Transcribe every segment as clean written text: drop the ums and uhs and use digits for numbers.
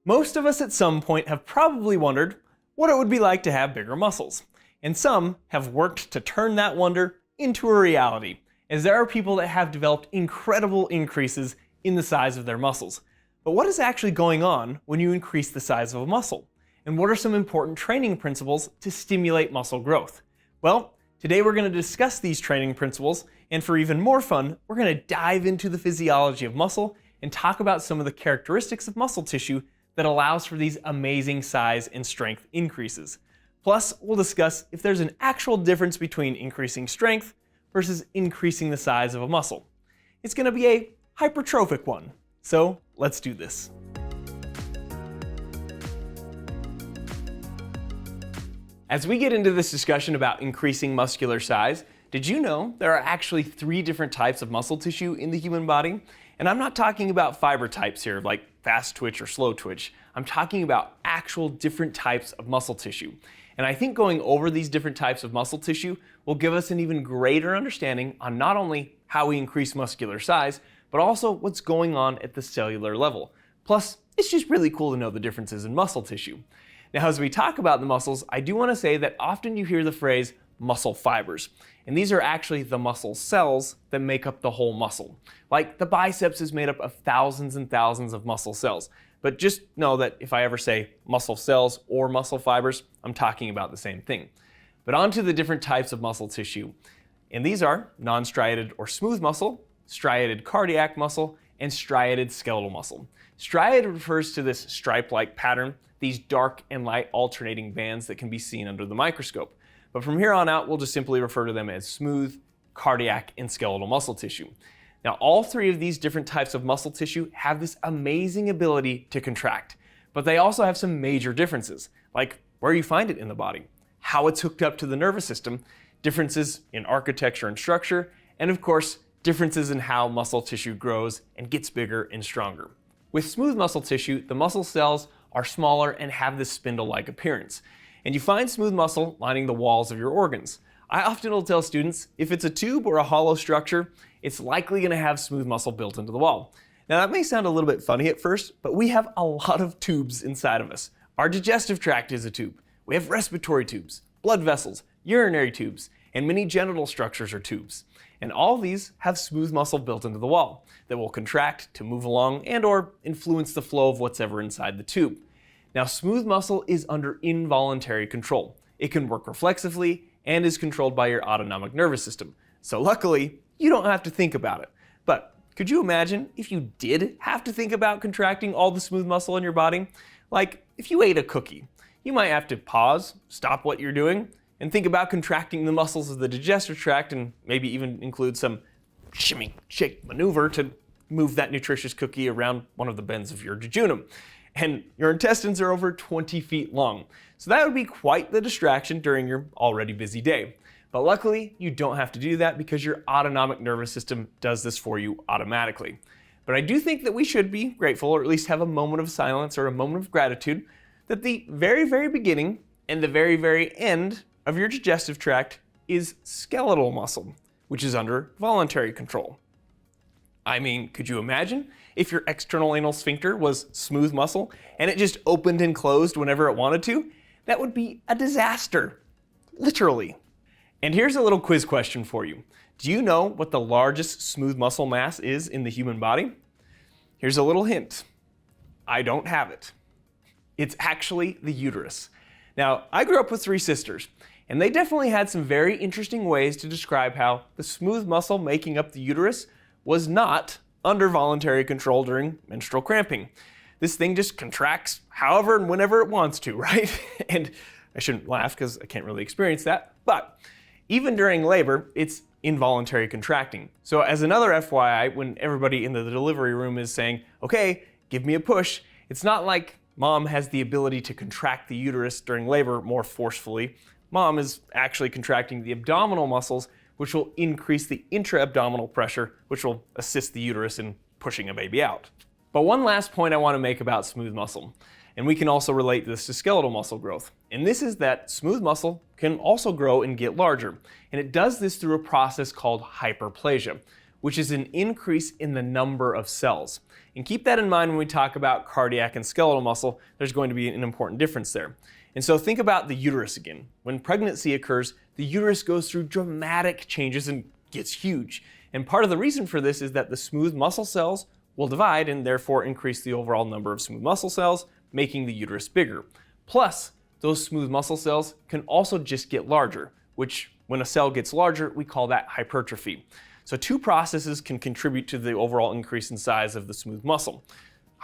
Most of us at some point have probably wondered what it would be like to have bigger muscles. And some have worked to turn that wonder into a reality, as there are people that have developed incredible increases in the size of their muscles. But what is actually going on when you increase the size of a muscle? And what are some important training principles to stimulate muscle growth? Well, today we're going to discuss these training principles, and for even more fun, we're going to dive into the physiology of muscle and talk about some of the characteristics of muscle tissue that allows for these amazing size and strength increases. Plus, we'll discuss if there's an actual difference between increasing strength versus increasing the size of a muscle. It's going to be a hypertrophic one. So let's do this. As we get into this discussion about increasing muscular size, did you know there are actually 3 different types of muscle tissue in the human body? And I'm not talking about fiber types here, like fast twitch or slow twitch. I'm talking about actual different types of muscle tissue. And I think going over these different types of muscle tissue will give us an even greater understanding on not only how we increase muscular size, but also what's going on at the cellular level. Plus, it's just really cool to know the differences in muscle tissue. Now, as we talk about the muscles, I do want to say that often you hear the phrase muscle fibers. And these are actually the muscle cells that make up the whole muscle. Like the biceps is made up of thousands and thousands of muscle cells. But just know that if I ever say muscle cells or muscle fibers, I'm talking about the same thing. But on to the different types of muscle tissue. And these are non-striated or smooth muscle, striated cardiac muscle, and striated skeletal muscle. Striated refers to this stripe-like pattern, these dark and light alternating bands that can be seen under the microscope. But from here on out, we'll just simply refer to them as smooth, cardiac, and skeletal muscle tissue. Now, all 3 of these different types of muscle tissue have this amazing ability to contract, but they also have some major differences, like where you find it in the body, how it's hooked up to the nervous system, differences in architecture and structure, and of course, differences in how muscle tissue grows and gets bigger and stronger. With smooth muscle tissue, the muscle cells are smaller and have this spindle-like appearance. And you find smooth muscle lining the walls of your organs. I often will tell students, if it's a tube or a hollow structure, it's likely going to have smooth muscle built into the wall. Now that may sound a little bit funny at first, but we have a lot of tubes inside of us. Our digestive tract is a tube. We have respiratory tubes, blood vessels, urinary tubes, and many genital structures are tubes. And all these have smooth muscle built into the wall that will contract to move along and or influence the flow of what's ever inside the tube. Now, smooth muscle is under involuntary control. It can work reflexively and is controlled by your autonomic nervous system. So luckily, you don't have to think about it. But could you imagine if you did have to think about contracting all the smooth muscle in your body? Like if you ate a cookie, you might have to pause, stop what you're doing, and think about contracting the muscles of the digestive tract and maybe even include some shimmy, shake maneuver to move that nutritious cookie around one of the bends of your jejunum. And your intestines are over 20 feet long. So that would be quite the distraction during your already busy day. But luckily, you don't have to do that because your autonomic nervous system does this for you automatically. But I do think that we should be grateful, or at least have a moment of silence or a moment of gratitude, that the very, very beginning and the very, very end of your digestive tract is skeletal muscle, which is under voluntary control. I mean, could you imagine if your external anal sphincter was smooth muscle and it just opened and closed whenever it wanted to? That would be a disaster, literally. And here's a little quiz question for you. Do you know what the largest smooth muscle mass is in the human body? Here's a little hint. I don't have it. It's actually the uterus. Now, I grew up with 3 sisters, and they definitely had some very interesting ways to describe how the smooth muscle making up the uterus was not under voluntary control during menstrual cramping. This thing just contracts however and whenever it wants to, right? And I shouldn't laugh because I can't really experience that, but even during labor, it's involuntary contracting. So as another FYI, when everybody in the delivery room is saying, okay, give me a push, it's not like mom has the ability to contract the uterus during labor more forcefully. Mom is actually contracting the abdominal muscles, which will increase the intra-abdominal pressure, which will assist the uterus in pushing a baby out. But one last point I want to make about smooth muscle, and we can also relate this to skeletal muscle growth, and this is that smooth muscle can also grow and get larger, and it does this through a process called hyperplasia, which is an increase in the number of cells. And keep that in mind when we talk about cardiac and skeletal muscle. There's going to be an important difference there. And so think about the uterus again. When pregnancy occurs, the uterus goes through dramatic changes and gets huge. And part of the reason for this is that the smooth muscle cells will divide and therefore increase the overall number of smooth muscle cells, making the uterus bigger. Plus, those smooth muscle cells can also just get larger, which when a cell gets larger, we call that hypertrophy. So two processes can contribute to the overall increase in size of the smooth muscle,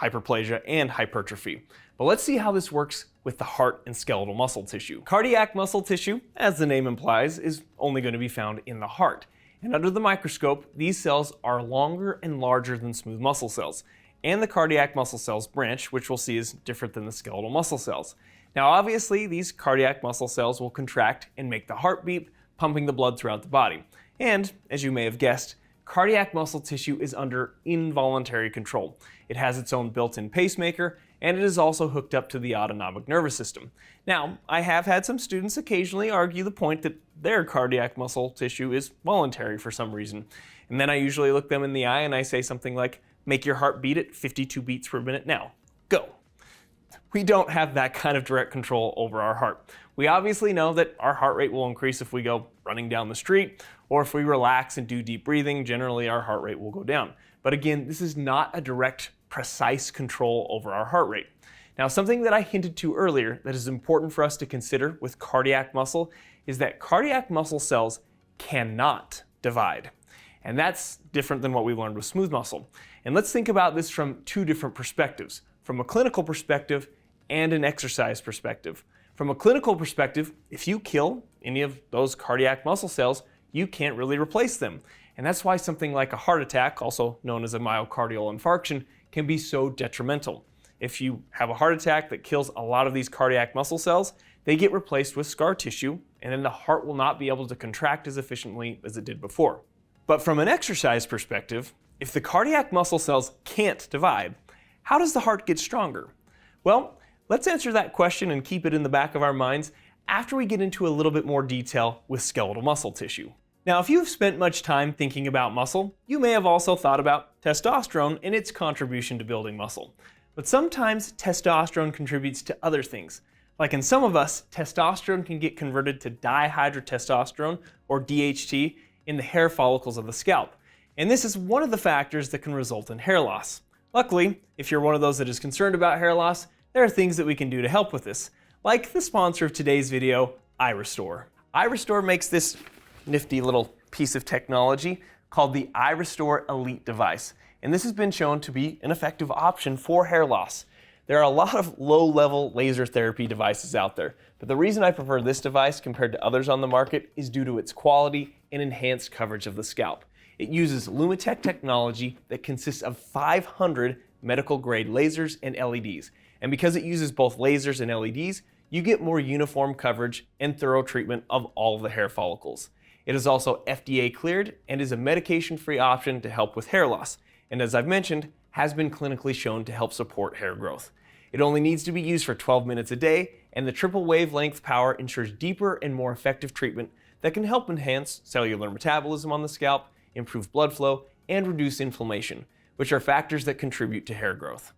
hyperplasia and hypertrophy. But let's see how this works with the heart and skeletal muscle tissue. Cardiac muscle tissue, as the name implies, is only going to be found in the heart. And under the microscope, these cells are longer and larger than smooth muscle cells. And the cardiac muscle cells branch, which we'll see is different than the skeletal muscle cells. Now obviously, these cardiac muscle cells will contract and make the heart beat, pumping the blood throughout the body. And, as you may have guessed, cardiac muscle tissue is under involuntary control. It has its own built-in pacemaker, and it is also hooked up to the autonomic nervous system. Now, I have had some students occasionally argue the point that their cardiac muscle tissue is voluntary for some reason. And then I usually look them in the eye and I say something like, make your heart beat at 52 beats per minute now. Go. We don't have that kind of direct control over our heart. We obviously know that our heart rate will increase if we go running down the street, or if we relax and do deep breathing, generally our heart rate will go down. But again, this is not a direct, precise control over our heart rate. Now, something that I hinted to earlier that is important for us to consider with cardiac muscle is that cardiac muscle cells cannot divide. And that's different than what we learned with smooth muscle. And let's think about this from two different perspectives, from a clinical perspective and an exercise perspective. From a clinical perspective, if you kill any of those cardiac muscle cells, you can't really replace them. And that's why something like a heart attack, also known as a myocardial infarction, can be so detrimental. If you have a heart attack that kills a lot of these cardiac muscle cells, they get replaced with scar tissue, and then the heart will not be able to contract as efficiently as it did before. But from an exercise perspective, if the cardiac muscle cells can't divide, how does the heart get stronger? Well, let's answer that question and keep it in the back of our minds after we get into a little bit more detail with skeletal muscle tissue. Now, if you've spent much time thinking about muscle, you may have also thought about testosterone and its contribution to building muscle. But sometimes testosterone contributes to other things. Like in some of us, testosterone can get converted to dihydrotestosterone, or DHT, in the hair follicles of the scalp. And this is one of the factors that can result in hair loss. Luckily, if you're one of those that is concerned about hair loss, there are things that we can do to help with this, like the sponsor of today's video, iRestore. iRestore makes this nifty little piece of technology called the iRestore Elite device. And this has been shown to be an effective option for hair loss. There are a lot of low-level laser therapy devices out there, but the reason I prefer this device compared to others on the market is due to its quality and enhanced coverage of the scalp. It uses Lumitech technology that consists of 500 medical-grade lasers and LEDs. And because it uses both lasers and LEDs, you get more uniform coverage and thorough treatment of all of the hair follicles. It is also FDA cleared and is a medication-free option to help with hair loss. And as I've mentioned, has been clinically shown to help support hair growth. It only needs to be used for 12 minutes a day, and the triple wavelength power ensures deeper and more effective treatment that can help enhance cellular metabolism on the scalp, improve blood flow, and reduce inflammation, which are factors that contribute to hair growth.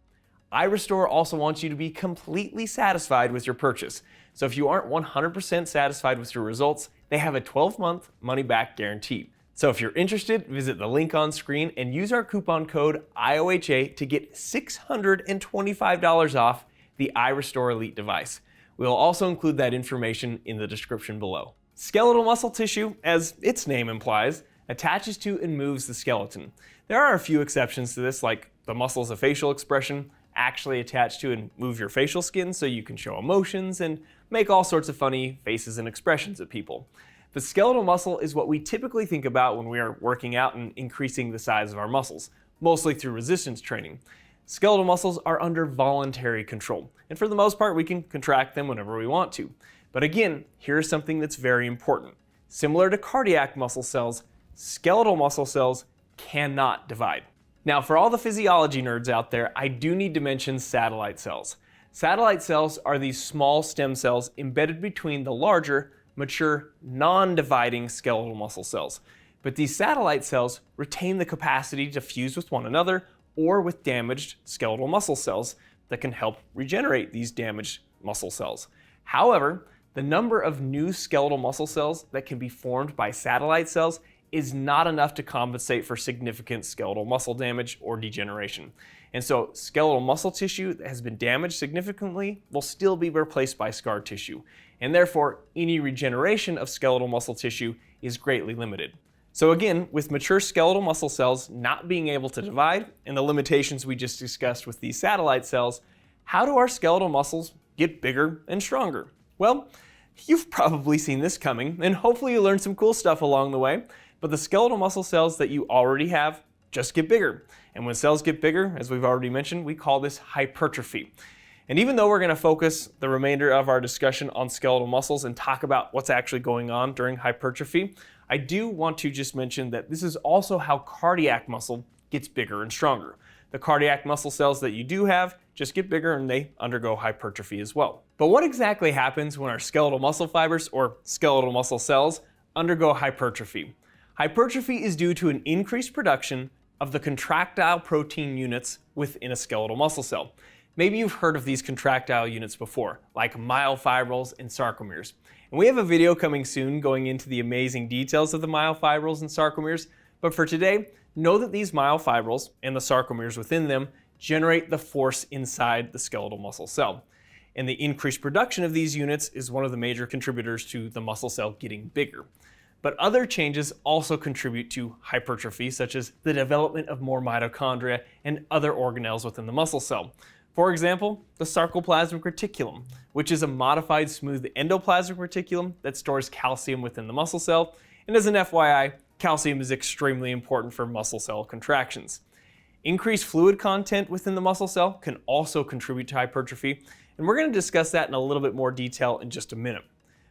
iRestore also wants you to be completely satisfied with your purchase. So if you aren't 100% satisfied with your results, they have a 12-month money-back guarantee. So if you're interested, visit the link on screen and use our coupon code IOHA to get $625 off the iRestore Elite device. We'll also include that information in the description below. Skeletal muscle tissue, as its name implies, attaches to and moves the skeleton. There are a few exceptions to this, like the muscles of facial expression actually attach to and move your facial skin so you can show emotions and make all sorts of funny faces and expressions at people. The skeletal muscle is what we typically think about when we are working out and increasing the size of our muscles, mostly through resistance training. Skeletal muscles are under voluntary control, and for the most part we can contract them whenever we want to. But again, here's something that's very important. Similar to cardiac muscle cells, skeletal muscle cells cannot divide. Now, for all the physiology nerds out there, I do need to mention satellite cells. Satellite cells are these small stem cells embedded between the larger, mature, non-dividing skeletal muscle cells. But these satellite cells retain the capacity to fuse with one another or with damaged skeletal muscle cells that can help regenerate these damaged muscle cells. However, the number of new skeletal muscle cells that can be formed by satellite cells is not enough to compensate for significant skeletal muscle damage or degeneration. And so skeletal muscle tissue that has been damaged significantly will still be replaced by scar tissue. And therefore, any regeneration of skeletal muscle tissue is greatly limited. So again, with mature skeletal muscle cells not being able to divide and the limitations we just discussed with these satellite cells, how do our skeletal muscles get bigger and stronger? Well, you've probably seen this coming, and hopefully you learned some cool stuff along the way, but the skeletal muscle cells that you already have just get bigger. And when cells get bigger, as we've already mentioned, we call this hypertrophy. And even though we're going to focus the remainder of our discussion on skeletal muscles and talk about what's actually going on during hypertrophy, I do want to just mention that this is also how cardiac muscle gets bigger and stronger. The cardiac muscle cells that you do have just get bigger and they undergo hypertrophy as well. But what exactly happens when our skeletal muscle fibers or skeletal muscle cells undergo hypertrophy? Hypertrophy is due to an increased production of the contractile protein units within a skeletal muscle cell. Maybe you've heard of these contractile units before, like myofibrils and sarcomeres. And we have a video coming soon going into the amazing details of the myofibrils and sarcomeres, but for today, know that these myofibrils and the sarcomeres within them generate the force inside the skeletal muscle cell. And the increased production of these units is one of the major contributors to the muscle cell getting bigger. But other changes also contribute to hypertrophy, such as the development of more mitochondria and other organelles within the muscle cell. For example, the sarcoplasmic reticulum, which is a modified smooth endoplasmic reticulum that stores calcium within the muscle cell. And as an FYI, calcium is extremely important for muscle cell contractions. Increased fluid content within the muscle cell can also contribute to hypertrophy, and we're going to discuss that in a little bit more detail in just a minute.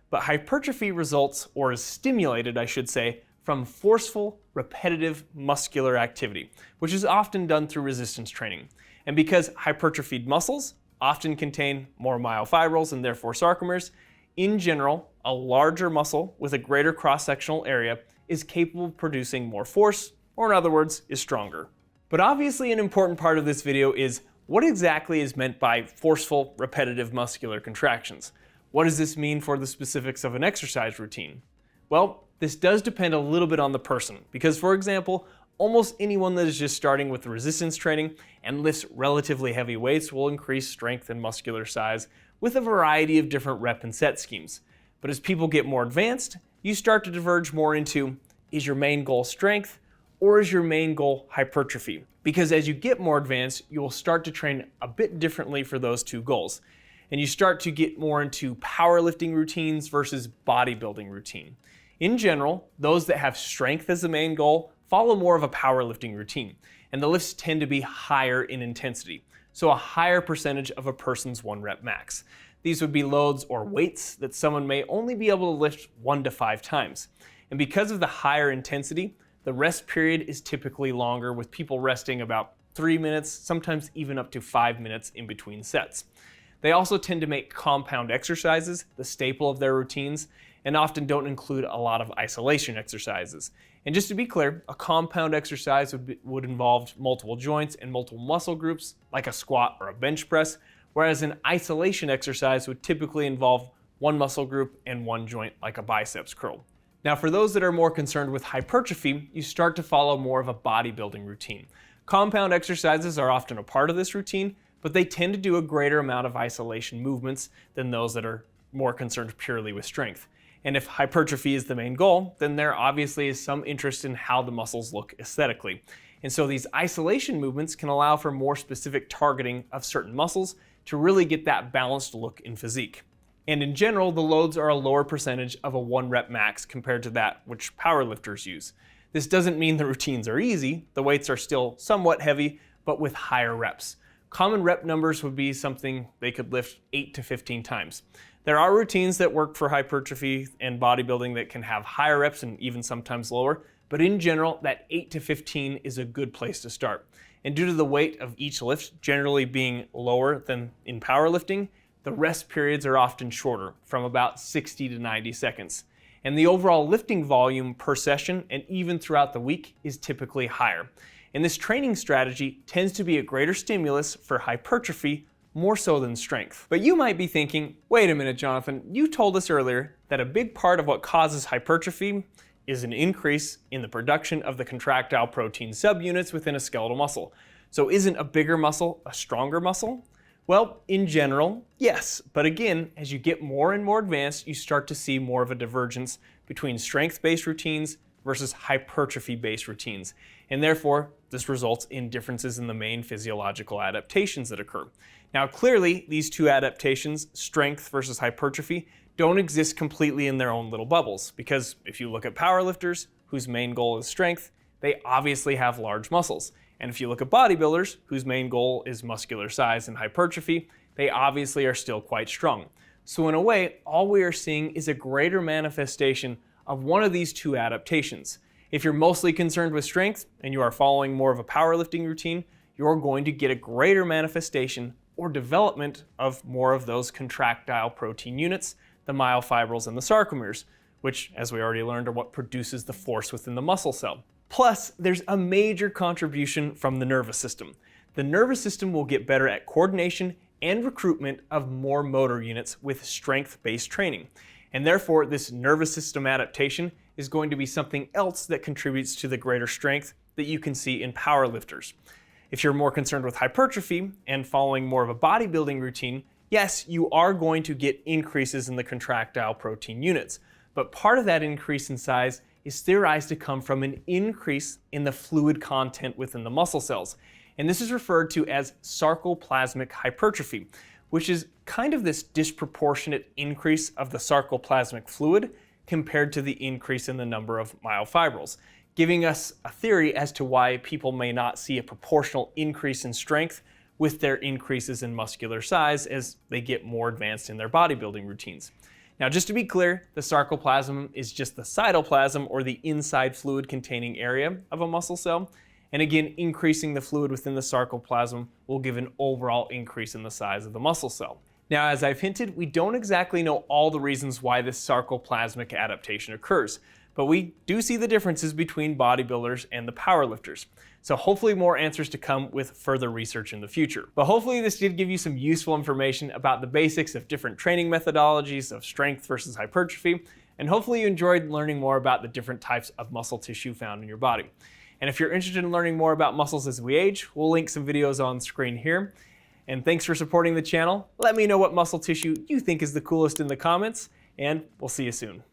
But hypertrophy results, or is stimulated, I should say, from forceful, repetitive muscular activity, which is often done through resistance training. And because hypertrophied muscles often contain more myofibrils and therefore sarcomeres, in general, a larger muscle with a greater cross-sectional area is capable of producing more force, or in other words, is stronger. But obviously an important part of this video is what exactly is meant by forceful, repetitive muscular contractions. What does this mean for the specifics of an exercise routine? Well, this does depend a little bit on the person, because for example, almost anyone that is just starting with resistance training and lifts relatively heavy weights will increase strength and muscular size with a variety of different rep and set schemes. But as people get more advanced, you start to diverge more into, is your main goal strength or is your main goal hypertrophy? Because as you get more advanced, you will start to train a bit differently for those two goals. And you start to get more into powerlifting routines versus bodybuilding routine. In general, those that have strength as the main goal follow more of a powerlifting routine, and the lifts tend to be higher in intensity, so a higher percentage of a person's 1 rep max. These would be loads or weights that someone may only be able to lift 1 to 5 times. And because of the higher intensity, the rest period is typically longer, with people resting about 3 minutes, sometimes even up to 5 minutes in between sets. They also tend to make compound exercises the staple of their routines, and often don't include a lot of isolation exercises. And just to be clear, a compound exercise would involve multiple joints and multiple muscle groups, like a squat or a bench press, whereas an isolation exercise would typically involve one muscle group and one joint, like a biceps curl. Now, for those that are more concerned with hypertrophy, you start to follow more of a bodybuilding routine. Compound exercises are often a part of this routine, but they tend to do a greater amount of isolation movements than those that are more concerned purely with strength. And if hypertrophy is the main goal, then there obviously is some interest in how the muscles look aesthetically. And so these isolation movements can allow for more specific targeting of certain muscles to really get that balanced look in physique. And in general, the loads are a lower percentage of a 1 rep max compared to that which powerlifters use. This doesn't mean the routines are easy. The weights are still somewhat heavy, but with higher reps. Common rep numbers would be something they could lift 8 to 15 times. There are routines that work for hypertrophy and bodybuilding that can have higher reps and even sometimes lower, but in general, that 8 to 15 is a good place to start. And due to the weight of each lift generally being lower than in powerlifting, the rest periods are often shorter, from about 60 to 90 seconds. and the overall lifting volume per session and even throughout the week is typically higher. And this training strategy tends to be a greater stimulus for hypertrophy more so than strength. But you might be thinking, wait a minute, Jonathan, you told us earlier that a big part of what causes hypertrophy is an increase in the production of the contractile protein subunits within a skeletal muscle. So isn't a bigger muscle a stronger muscle? Well, in general, yes. But again, as you get more and more advanced, you start to see more of a divergence between strength-based routines versus hypertrophy-based routines. And therefore, this results in differences in the main physiological adaptations that occur. Now, clearly, these two adaptations, strength versus hypertrophy, don't exist completely in their own little bubbles, because if you look at powerlifters, whose main goal is strength, they obviously have large muscles. And if you look at bodybuilders, whose main goal is muscular size and hypertrophy, they obviously are still quite strong. So in a way, all we are seeing is a greater manifestation of one of these two adaptations. If you're mostly concerned with strength and you are following more of a powerlifting routine, you're going to get a greater manifestation or development of more of those contractile protein units, the myofibrils and the sarcomeres, which, as we already learned, are what produces the force within the muscle cell. Plus, there's a major contribution from the nervous system. The nervous system will get better at coordination and recruitment of more motor units with strength-based training. And therefore, this nervous system adaptation is going to be something else that contributes to the greater strength that you can see in powerlifters. If you're more concerned with hypertrophy and following more of a bodybuilding routine, yes, you are going to get increases in the contractile protein units. But part of that increase in size is theorized to come from an increase in the fluid content within the muscle cells. And this is referred to as sarcoplasmic hypertrophy, which is kind of this disproportionate increase of the sarcoplasmic fluid compared to the increase in the number of myofibrils, giving us a theory as to why people may not see a proportional increase in strength with their increases in muscular size as they get more advanced in their bodybuilding routines. Now, just to be clear, the sarcoplasm is just the cytoplasm, or the inside fluid containing area of a muscle cell. And again, increasing the fluid within the sarcoplasm will give an overall increase in the size of the muscle cell. Now, as I've hinted, we don't exactly know all the reasons why this sarcoplasmic adaptation occurs, but we do see the differences between bodybuilders and the powerlifters. So hopefully more answers to come with further research in the future. But hopefully this did give you some useful information about the basics of different training methodologies of strength versus hypertrophy, and hopefully you enjoyed learning more about the different types of muscle tissue found in your body. And if you're interested in learning more about muscles as we age, we'll link some videos on screen here. And thanks for supporting the channel. Let me know what muscle tissue you think is the coolest in the comments, and we'll see you soon.